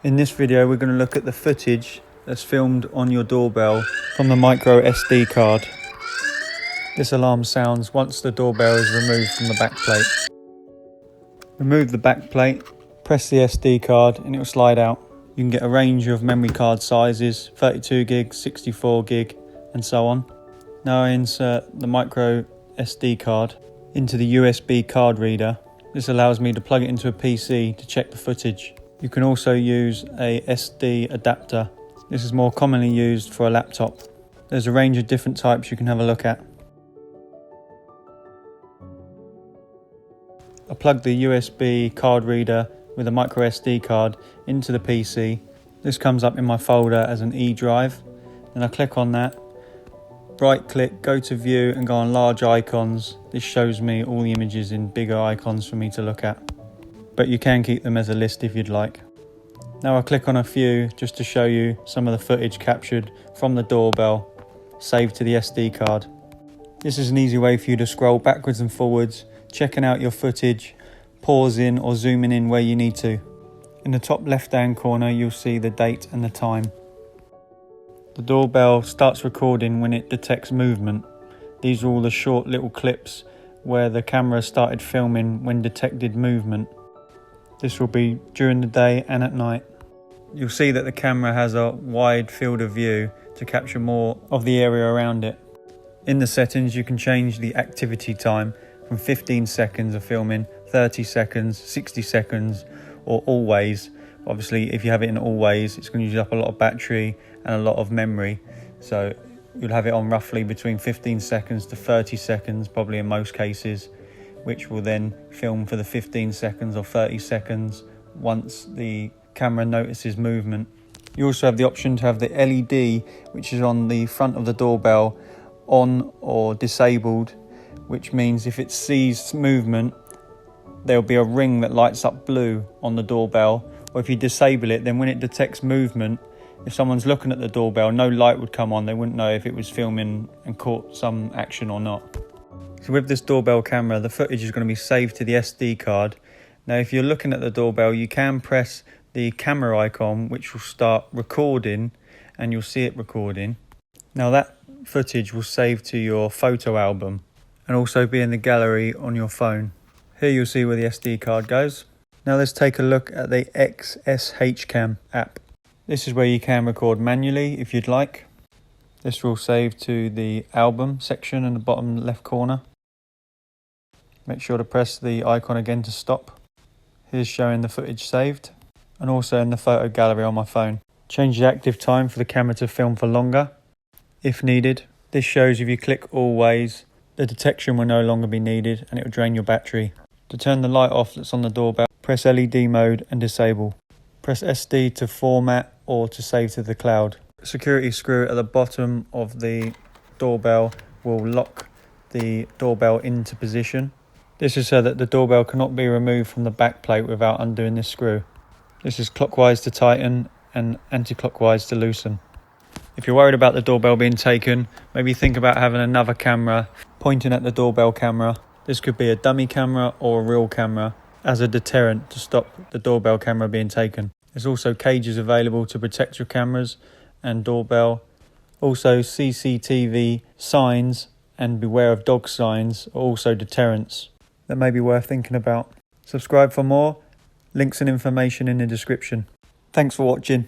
In this video we're going to look at the footage that's filmed on your doorbell from the micro SD card. This alarm sounds once the doorbell is removed from the backplate. Remove the backplate, press the SD card and it will slide out. You can get a range of memory card sizes, 32 gig, 64 gig and so on. Now I insert the micro SD card into the USB card reader. This allows me to plug it into a PC to check the footage. You can also use a SD adapter. This is more commonly used for a laptop. There's a range of different types you can have a look at. I plug the USB card reader with a micro SD card into the PC. This comes up in my folder as an E drive. Then I click on that, right click, go to view and go on large icons. This shows me all the images in bigger icons for me to look at. But you can keep them as a list if you'd like. Now I click on a few just to show you some of the footage captured from the doorbell, saved to the SD card. This is an easy way for you to scroll backwards and forwards, checking out your footage, pausing or zooming in where you need to. In the top left hand corner you'll see the date and the time. The doorbell starts recording when it detects movement. These are all the short little clips where the camera started filming when detected movement. This will be during the day and at night. You'll see that the camera has a wide field of view to capture more of the area around it. In the settings you can change the activity time from 15 seconds of filming, 30 seconds, 60 seconds or always. Obviously if you have it in always it's going to use up a lot of battery and a lot of memory. So you'll have it on roughly between 15 seconds to 30 seconds probably in most cases, which will then film for the 15 seconds or 30 seconds once the camera notices movement. You also have the option to have the LED, which is on the front of the doorbell, on or disabled, which means if it sees movement, there'll be a ring that lights up blue on the doorbell, or if you disable it, then when it detects movement, if someone's looking at the doorbell, no light would come on. They wouldn't know if it was filming and caught some action or not. So with this doorbell camera, the footage is going to be saved to the SD card. Now if you're looking at the doorbell, you can press the camera icon, which will start recording and you'll see it recording. Now that footage will save to your photo album and also be in the gallery on your phone. Here you'll see where the SD card goes. Now let's take a look at the XSH Cam app. This is where you can record manually if you'd like. This will save to the album section in the bottom left corner. Make sure to press the icon again to stop. Here's showing the footage saved and also in the photo gallery on my phone. Change the active time for the camera to film for longer if needed. This shows if you click always, the detection will no longer be needed and it will drain your battery. To turn the light off that's on the doorbell, press LED mode and disable. Press SD to format or to save to the cloud. Security screw at the bottom of the doorbell will lock the doorbell into position. This is so that the doorbell cannot be removed from the back plate without undoing this screw. This is clockwise to tighten and anti-clockwise to loosen. If you're worried about the doorbell being taken, maybe think about having another camera pointing at the doorbell camera. This could be a dummy camera or a real camera as a deterrent to stop the doorbell camera being taken. There's also cages available to protect your cameras and doorbell. Also CCTV signs and beware of dog signs are also deterrents that may be worth thinking about. Subscribe for more. Links and information in the description. Thanks for watching.